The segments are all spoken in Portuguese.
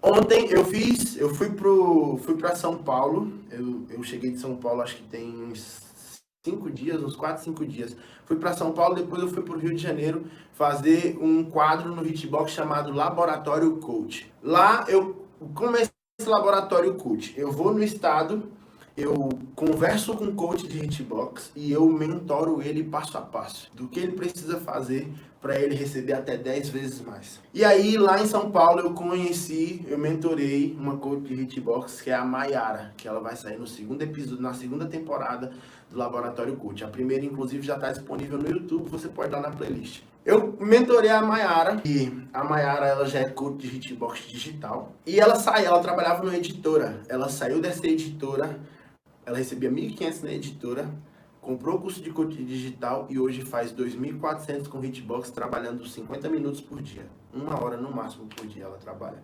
Ontem eu fui para São Paulo. Eu cheguei de São Paulo, acho que tem uns 5 dias, uns 4, 5 dias. Fui para São Paulo, depois eu fui para o Rio de Janeiro fazer um quadro no Hitbox chamado Laboratório Coach. Lá eu comecei esse Laboratório Coach. Eu vou no estado, eu converso com o coach de Hitbox e eu mentoro ele passo a passo do que ele precisa fazer para ele receber até 10 vezes mais. E aí, lá em São Paulo, eu mentorei uma coach de Hitbox, que é a Mayara, que ela vai sair no segundo episódio, na segunda temporada do Laboratório Coach. A primeira, inclusive, já está disponível no YouTube, você pode dar na playlist. Eu mentorei a Mayara, e a Mayara, ela já é coach de Hitbox digital. E ela trabalhava numa editora. Ela saiu dessa editora, ela recebia 1.500 na editora, comprou o curso de coach digital e hoje faz 2.400 com Hitbox, trabalhando 50 minutos por dia. 1 hora no máximo por dia ela trabalha.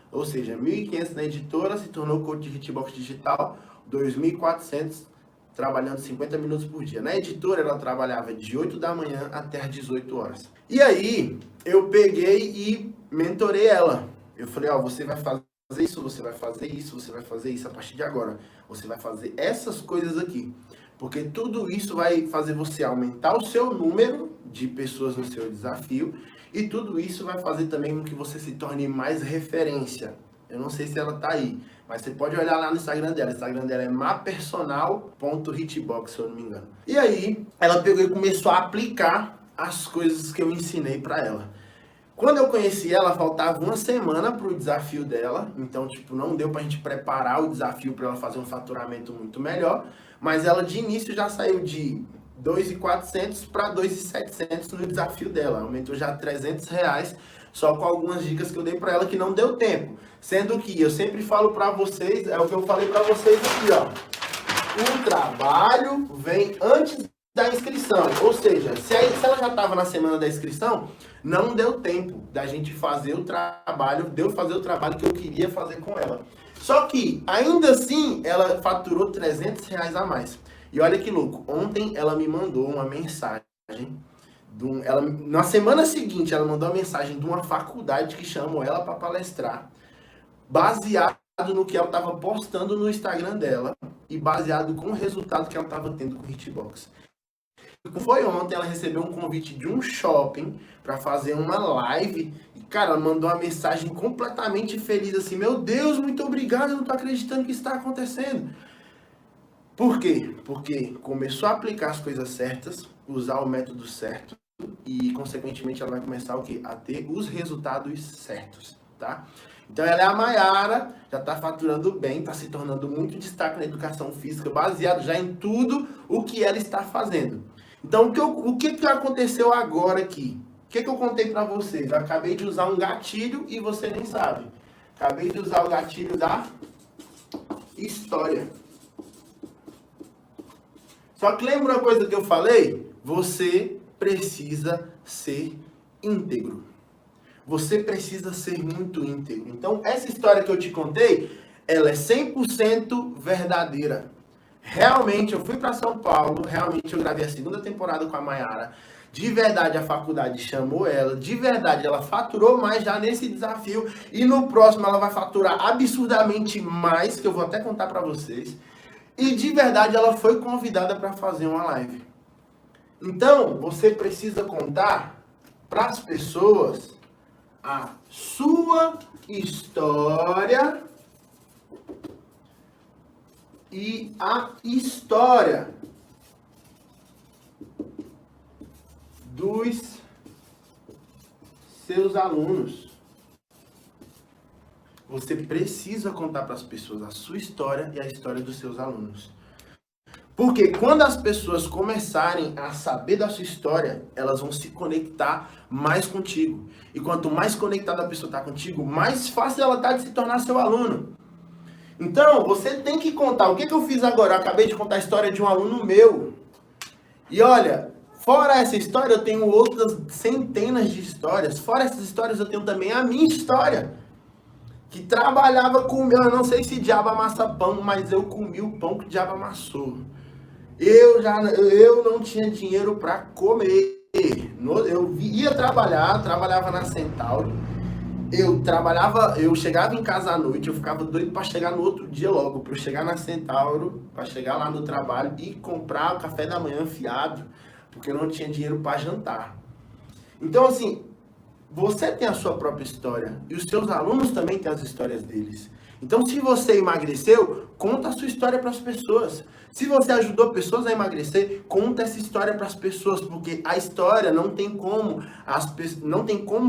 Ou seja, 1.500 na editora, se tornou coach de Hitbox digital, 2.400 trabalhando 50 minutos por dia. Na editora ela trabalhava de 8 da manhã até as 18 horas. E aí eu peguei e mentorei ela. Eu falei, você vai fazer isso, você vai fazer isso, você vai fazer isso a partir de agora. Você vai fazer essas coisas aqui. Porque tudo isso vai fazer você aumentar o seu número de pessoas no seu desafio e tudo isso vai fazer também com que você se torne mais referência. Eu não sei se ela tá aí, mas você pode olhar lá no Instagram dela. O Instagram dela é mapersonal.hitbox, se eu não me engano. E aí, ela pegou e começou a aplicar as coisas que eu ensinei para ela. Quando eu conheci ela, faltava 1 semana para o desafio dela, então, não deu para a gente preparar o desafio para ela fazer um faturamento muito melhor, mas ela de início já saiu de 2.400 para 2.700 no desafio dela, aumentou já R$300, só com algumas dicas que eu dei para ela que não deu tempo, sendo que eu sempre falo para vocês, é o que eu falei para vocês aqui, o trabalho vem antes da inscrição, ou seja, se ela já estava na semana da inscrição, não deu tempo da gente fazer o trabalho, de eu fazer o trabalho que eu queria fazer com ela. Só que, ainda assim, ela faturou R$300 a mais. E olha que louco, ontem ela me mandou uma mensagem, na semana seguinte ela mandou uma mensagem de uma faculdade que chamou ela para palestrar, baseado no que ela estava postando no Instagram dela e baseado com o resultado que ela estava tendo com o Hitbox. Foi ontem, ela recebeu um convite de um shopping para fazer uma live e, cara, ela mandou uma mensagem completamente feliz, assim, meu Deus, muito obrigado, eu não tô acreditando que isso está acontecendo. Por quê? Porque começou a aplicar as coisas certas, usar o método certo e, consequentemente, ela vai começar o quê? A ter os resultados certos, tá? Então ela é a Mayara, já está faturando bem, está se tornando muito destaque na educação física, baseado já em tudo o que ela está fazendo. Então, o que aconteceu agora aqui? O que eu contei para vocês? Eu acabei de usar um gatilho e você nem sabe. Acabei de usar o gatilho da história. Só que lembra uma coisa que eu falei? Você precisa ser íntegro. Você precisa ser muito íntegro. Então, essa história que eu te contei, ela é 100% verdadeira. Realmente, eu fui para São Paulo, realmente eu gravei a segunda temporada com a Mayara. De verdade, a faculdade chamou ela. De verdade, ela faturou mais já nesse desafio. E no próximo, ela vai faturar absurdamente mais, que eu vou até contar para vocês. E de verdade, ela foi convidada para fazer uma live. Então, você precisa contar para as pessoas a sua história e a história dos seus alunos. Você precisa contar para as pessoas a sua história e a história dos seus alunos. Porque quando as pessoas começarem a saber da sua história, elas vão se conectar mais contigo. E quanto mais conectada a pessoa está contigo, mais fácil ela está de se tornar seu aluno. Então, você tem que contar. O que eu fiz agora? Eu acabei de contar a história de um aluno meu. E olha, fora essa história, eu tenho outras centenas de histórias. Fora essas histórias, eu tenho também a minha história. Que trabalhava com o meu, eu não sei se diabo amassa pão, mas eu comi o pão que o diabo amassou. Eu não tinha dinheiro para comer. Eu ia trabalhar, trabalhava na Centauri. eu chegava em casa à noite, eu ficava doido para chegar no outro dia logo, para eu chegar na Centauro, para chegar lá no trabalho e comprar o café da manhã fiado, porque eu não tinha dinheiro para jantar. Então, assim, você tem a sua própria história e os seus alunos também têm as histórias deles. Então, se você emagreceu, conta a sua história para as pessoas. Se você ajudou pessoas a emagrecer, conta essa história para as pessoas, porque a história não tem como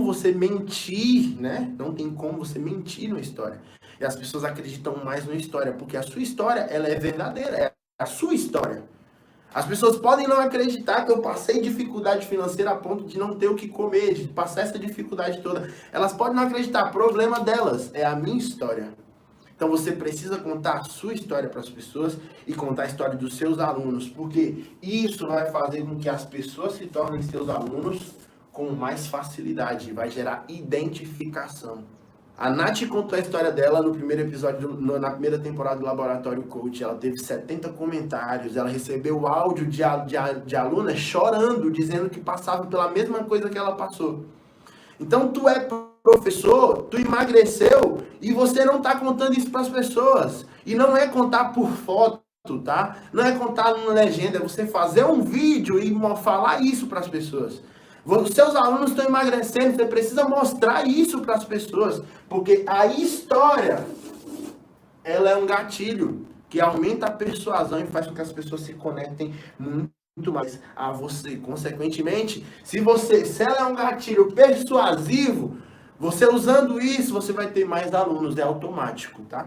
você mentir, né? Não tem como você mentir na história. E as pessoas acreditam mais na história, porque a sua história, ela é verdadeira, é a sua história. As pessoas podem não acreditar que eu passei dificuldade financeira a ponto de não ter o que comer, de passar essa dificuldade toda. Elas podem não acreditar, problema delas, é a minha história. Então você precisa contar a sua história para as pessoas e contar a história dos seus alunos, porque isso vai fazer com que as pessoas se tornem seus alunos com mais facilidade, vai gerar identificação. A Nath contou a história dela no primeiro episódio, na primeira temporada do Laboratório Coach. Ela teve 70 comentários, ela recebeu áudio de aluna chorando, dizendo que passava pela mesma coisa que ela passou. Então tu é professor, tu emagreceu e você não está contando isso para as pessoas. E não é contar por foto, tá? Não é contar na legenda, é você fazer um vídeo e falar isso para as pessoas. Os seus alunos estão emagrecendo, você precisa mostrar isso para as pessoas, porque a história, ela é um gatilho que aumenta a persuasão e faz com que as pessoas se conectem muito mais a você. Consequentemente, se ela é um gatilho persuasivo, você usando isso, você vai ter mais alunos, é automático, tá?